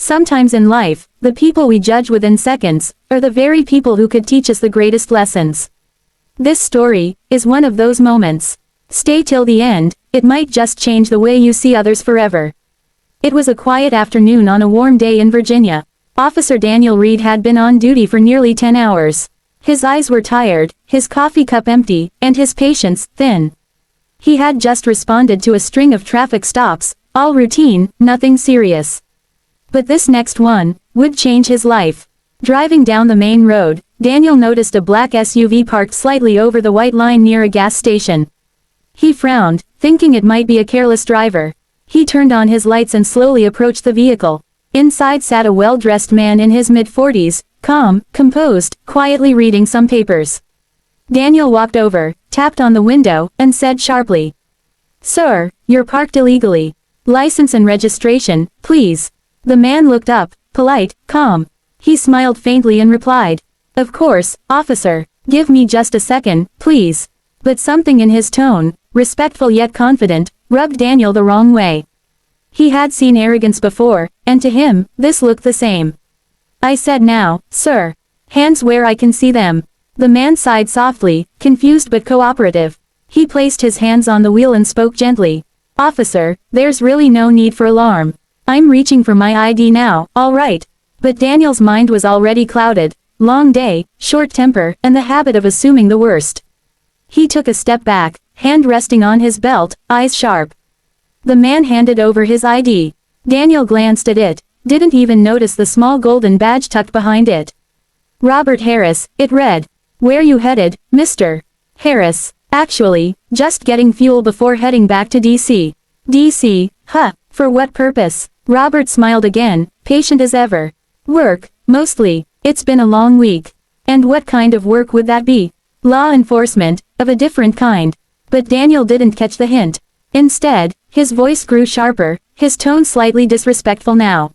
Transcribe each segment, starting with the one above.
Sometimes in life, the people we judge within seconds, are the very people who could teach us the greatest lessons. This story is one of those moments. Stay till the end, it might just change the way you see others forever. It was a quiet afternoon on a warm day in Virginia. Officer Daniel Reed had been on duty for nearly 10 hours. His eyes were tired, his coffee cup empty, and his patience thin. He had just responded to a string of traffic stops, all routine, nothing serious. But this next one would change his life. Driving down the main road, Daniel noticed a black SUV parked slightly over the white line near a gas station. He frowned, thinking it might be a careless driver. He turned on his lights and slowly approached the vehicle. Inside sat a well-dressed man in his mid-40s, calm, composed, quietly reading some papers. Daniel walked over, tapped on the window, and said sharply, "Sir, you're parked illegally. License and registration, please." The man looked up, polite, calm. He smiled faintly and replied, "Of course, officer. Give me just a second, please." But something in his tone, respectful yet confident, rubbed Daniel the wrong way. He had seen arrogance before, and to him, this looked the same. "I said now, sir. Hands where I can see them." The man sighed softly, confused but cooperative. He placed his hands on the wheel and spoke gently. "Officer, there's really no need for alarm. I'm reaching for my ID now, all right." But Daniel's mind was already clouded. Long day, short temper, and the habit of assuming the worst. He took a step back, hand resting on his belt, eyes sharp. The man handed over his ID. Daniel glanced at it, didn't even notice the small golden badge tucked behind it. "Robert Harris," it read. "Where you headed, Mr. Harris?" "Actually, just getting fuel before heading back to DC." "DC, huh, for what purpose?" Robert smiled again, patient as ever. "Work, mostly. It's been a long week." "And what kind of work would that be?" "Law enforcement, of a different kind." But Daniel didn't catch the hint. Instead, his voice grew sharper, his tone slightly disrespectful now.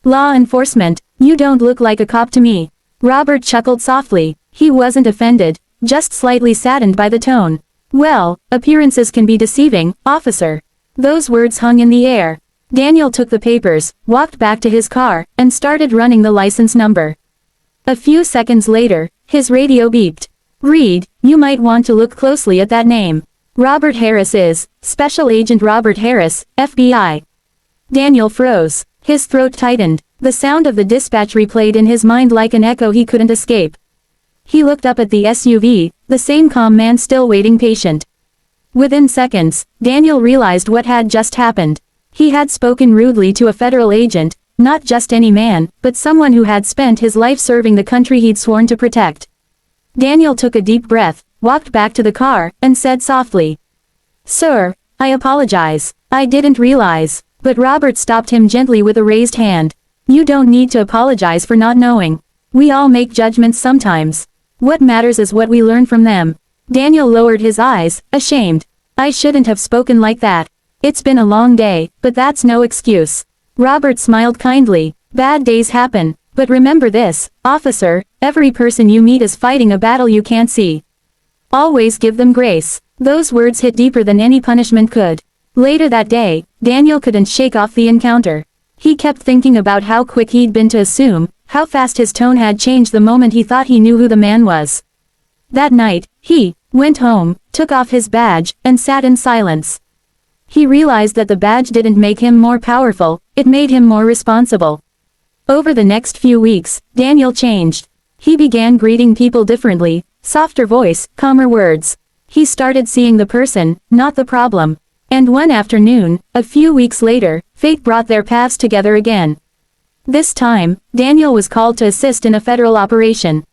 "Law enforcement, you don't look like a cop to me." Robert chuckled softly. He wasn't offended, just slightly saddened by the tone. "Well, appearances can be deceiving, officer." Those words hung in the air. Daniel took the papers, walked back to his car, and started running the license number. A few seconds later, his radio beeped. "Reed, you might want to look closely at that name. Robert Harris is Special Agent Robert Harris, FBI." Daniel froze. His throat tightened. The sound of the dispatch replayed in his mind like an echo he couldn't escape. He looked up at the SUV, the same calm man still waiting patient. Within seconds, Daniel realized what had just happened. He had spoken rudely to a federal agent, not just any man, but someone who had spent his life serving the country he'd sworn to protect. Daniel took a deep breath, walked back to the car, and said softly, "Sir, I apologize. I didn't realize." But Robert stopped him gently with a raised hand. "You don't need to apologize for not knowing. We all make judgments sometimes. What matters is what we learn from them." Daniel lowered his eyes, ashamed. "I shouldn't have spoken like that. It's been a long day, but that's no excuse." Robert smiled kindly. "Bad days happen, but remember this, officer, every person you meet is fighting a battle you can't see. Always give them grace." Those words hit deeper than any punishment could. Later that day, Daniel couldn't shake off the encounter. He kept thinking about how quick he'd been to assume, how fast his tone had changed the moment he thought he knew who the man was. That night, he went home, took off his badge, and sat in silence. He realized that the badge didn't make him more powerful, it made him more responsible. Over the next few weeks, Daniel changed. He began greeting people differently, softer voice, calmer words. He started seeing the person, not the problem. And one afternoon, a few weeks later, fate brought their paths together again. This time, Daniel was called to assist in a federal operation.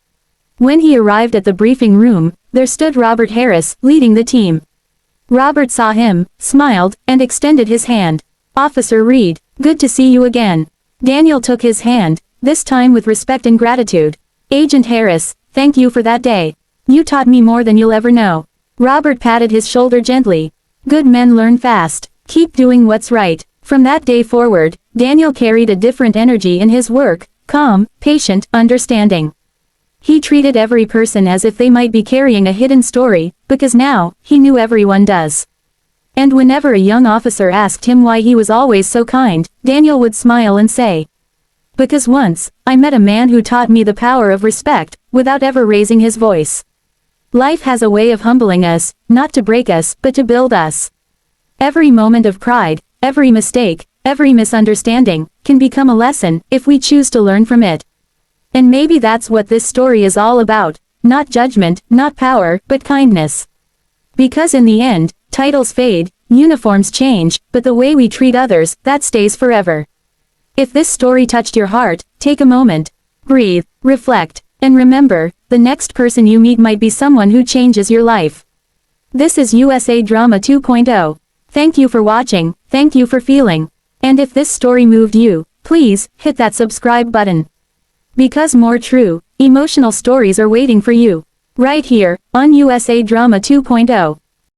When he arrived at the briefing room, there stood Robert Harris, leading the team. Robert saw him, smiled, and extended his hand. "Officer Reed, good to see you again." Daniel took his hand, this time with respect and gratitude. "Agent Harris, thank you for that day. You taught me more than you'll ever know." Robert patted his shoulder gently. "Good men learn fast. Keep doing what's right." From that day forward, Daniel carried a different energy in his work, calm, patient, understanding. He treated every person as if they might be carrying a hidden story, because now, he knew everyone does. And whenever a young officer asked him why he was always so kind, Daniel would smile and say, Because once, I met a man who taught me the power of respect, without ever raising his voice. Life has a way of humbling us, not to break us, but to build us. Every moment of pride, every mistake, every misunderstanding, can become a lesson, if we choose to learn from it. And maybe that's what this story is all about, not judgment, not power, but kindness. Because in the end, titles fade, uniforms change, but the way we treat others, that stays forever. If this story touched your heart, take a moment. Breathe, reflect, and remember, the next person you meet might be someone who changes your life. This is USA Drama 2.0. Thank you for watching, thank you for feeling. And if this story moved you, please, hit that subscribe button. Because more true, emotional stories are waiting for you. Right here, on USA Drama 2.0.